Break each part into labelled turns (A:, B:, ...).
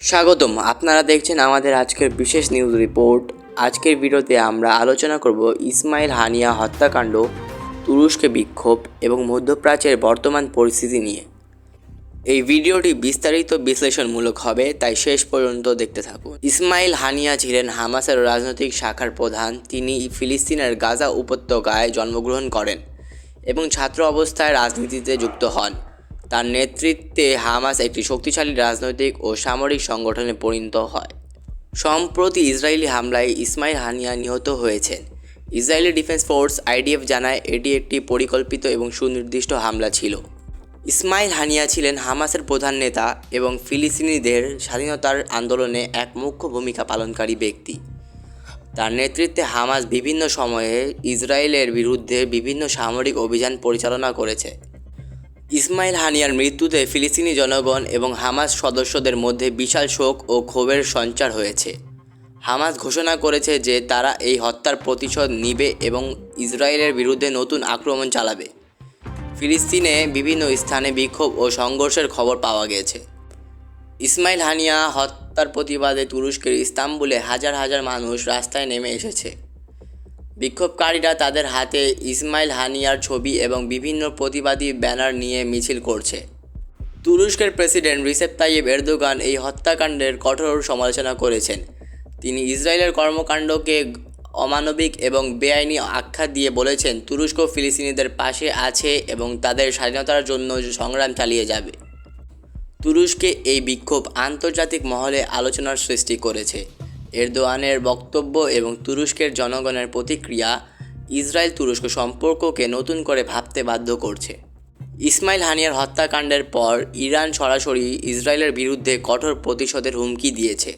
A: স্বাগতম। আপনারা দেখছেন আমাদের আজকের বিশেষ নিউজ রিপোর্ট। আজকের ভিডিওতে আমরা আলোচনা করব ইসমাইল হানিয়া হত্যাকাণ্ড, তুরস্কে বিক্ষোভ এবং মধ্যপ্রাচ্যের বর্তমান পরিস্থিতি নিয়ে। এই ভিডিওটি বিস্তারিত বিশ্লেষণমূলক হবে, তাই শেষ পর্যন্ত দেখতে থাকুন। ইসমাইল হানিয়া ছিলেন হামাসের রাজনৈতিক শাখার প্রধান। তিনি ফিলিস্তিনের গাজা উপত্যকায় জন্মগ্রহণ করেন এবং ছাত্র অবস্থায় রাজনীতিতে যুক্ত হন। তার নেতৃত্বে হামাস একটি শক্তিশালী রাজনৈতিক ও সামরিক সংগঠনে পরিণত হয়। সম্প্রতি ইসরায়েলি হামলায় ইসমাইল হানিয়া নিহত হয়েছেন। ইসরায়েলি ডিফেন্স ফোর্স IDF জানায় এটি একটি পরিকল্পিত এবং সুনির্দিষ্ট হামলা ছিল। ইসমাইল হানিয়া ছিলেন হামাসের প্রধান নেতা এবং ফিলিস্তিনিদের স্বাধীনতার আন্দোলনে এক মুখ্য ভূমিকা পালনকারী ব্যক্তি। তার নেতৃত্বে হামাস বিভিন্ন সময়ে ইসরায়েলের বিরুদ্ধে বিভিন্ন সামরিক অভিযান পরিচালনা করেছে। ইসমাইল হানিয়ার মৃত্যুতে ফিলিস্তিনি জনগণ এবং হামাস সদস্যদের মধ্যে বিশাল শোক ও ক্ষোভের সঞ্চার হয়েছে। হামাস ঘোষণা করেছে যে তারা এই হত্যার প্রতিশোধ নিবে এবং ইসরায়েলের বিরুদ্ধে নতুন আক্রমণ চালাবে। ফিলিস্তিনে বিভিন্ন স্থানে বিক্ষোভ ও সংঘর্ষের খবর পাওয়া গেছে। ইসমাইল হানিয়া হত্যার প্রতিবাদে তুরস্কের ইস্তাম্বুলে হাজার হাজার মানুষ রাস্তায় নেমে এসেছে। বিক্ষোভকারীরা তাদের হাতে ইসমাইল হানিয়ার ছবি এবং বিভিন্ন প্রতিবাদী ব্যানার নিয়ে মিছিল করছে। তুরস্কের প্রেসিডেন্ট রিসেপ তাইয়েপ এরদোগান এই হত্যাকাণ্ডের কঠোর সমালোচনা করেছেন। তিনি ইসরায়েলের কর্মকাণ্ডকে অমানবিক এবং বেআইনি আখ্যা দিয়ে বলেছেন, তুরস্ক ফিলিস্তিনিদের পাশে আছে এবং তাদের স্বাধীনতার জন্য সংগ্রাম চালিয়ে যাবে। তুরস্কে এই বিক্ষোভ আন্তর্জাতিক মহলে আলোচনার সৃষ্টি করেছে। এরদোয়ানের বক্তব্য এবং তুরস্কের জনগণের প্রতিক্রিয়া ইসরায়েল তুরস্ক সম্পর্ককে নতুন করে ভাবতে বাধ্য করছে। ইসমাইল হানিয়ার হত্যাকাণ্ডের পর ইরান সরাসরি ইসরায়েলের বিরুদ্ধে কঠোর প্রতিশোধের হুমকি দিয়েছে।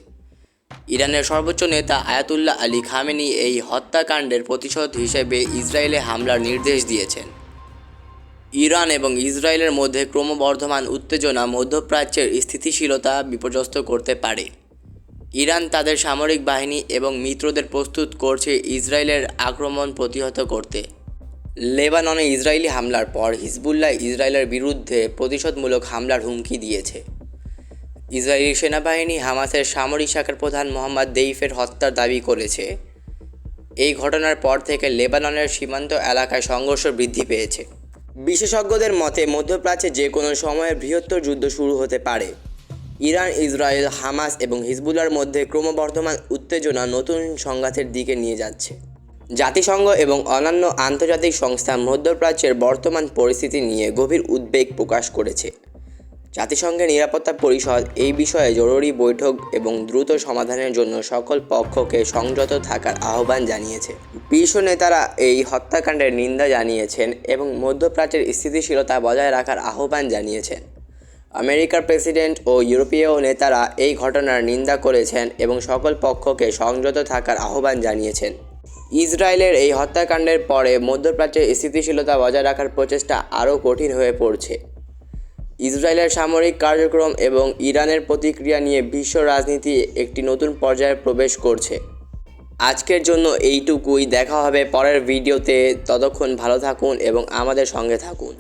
A: ইরানের সর্বোচ্চ নেতা আয়াতুল্লাহ আলী খামেনি এই হত্যাকাণ্ডের প্রতিশোধ হিসেবে ইসরায়েলে হামলার নির্দেশ দিয়েছেন। ইরান এবং ইসরায়েলের মধ্যে ক্রমবর্ধমান উত্তেজনা মধ্যপ্রাচ্যের স্থিতিশীলতা বিপর্যস্ত করতে পারে। ইরান তাদের সামরিক বাহিনী এবং মিত্রদের প্রস্তুত করছে ইসরায়েলের আক্রমণ প্রতিহত করতে। লেবাননে ইসরায়েলি হামলার পর হিজবুল্লাহ ইসরায়েলের বিরুদ্ধে প্রতিশোধমূলক হামলার হুমকি দিয়েছে। ইসরায়েলি সেনাবাহিনী হামাসের সামরিক শাখার প্রধান মোহাম্মদ দেইফের হত্যার দাবি করেছে। এই ঘটনার পর থেকে লেবাননের সীমান্ত এলাকায় সংঘর্ষ বৃদ্ধি পেয়েছে। বিশেষজ্ঞদের মতে মধ্যপ্রাচ্যে যে কোনো সময়ে বৃহত্তর যুদ্ধ শুরু হতে পারে। ইরান, ইসরায়েল, হামাস এবং হিজবুল্লাহর মধ্যে ক্রমবর্ধমান উত্তেজনা নতুন সংঘাতের দিকে নিয়ে যাচ্ছে। জাতিসংঘ এবং অন্যান্য আন্তর্জাতিক সংস্থা মধ্যপ্রাচ্যের বর্তমান পরিস্থিতি নিয়ে গভীর উদ্বেগ প্রকাশ করেছে। জাতিসংঘের নিরাপত্তা পরিষদ এই বিষয়ে জরুরি বৈঠক এবং দ্রুত সমাধানের জন্য সকল পক্ষকে সংযত থাকার আহ্বান জানিয়েছে। বিশ্ব নেতারা এই হত্যাকাণ্ডের নিন্দা জানিয়েছেন এবং মধ্যপ্রাচ্যের স্থিতিশীলতা বজায় রাখার আহ্বান জানিয়েছেন। আমেরিকার প্রেসিডেন্ট ও ইউরোপীয় নেতারা এই ঘটনার নিন্দা করেছেন এবং সকল পক্ষকে সংযত থাকার আহ্বান জানিয়েছেন। ইসরায়েলের এই হত্যাকাণ্ডের পরে মধ্যপ্রাচ্যের স্থিতিশীলতা বজায় রাখার প্রচেষ্টা আরও কঠিন হয়ে পড়ছে। ইসরায়েলের সামরিক কার্যক্রম এবং ইরানের প্রতিক্রিয়া নিয়ে বিশ্ব রাজনীতি একটি নতুন পর্যায়ে প্রবেশ করছে। আজকের জন্য এইটুকুই। দেখা হবে পরের ভিডিওতে। ততক্ষণ ভালো থাকুন এবং আমাদের সঙ্গে থাকুন।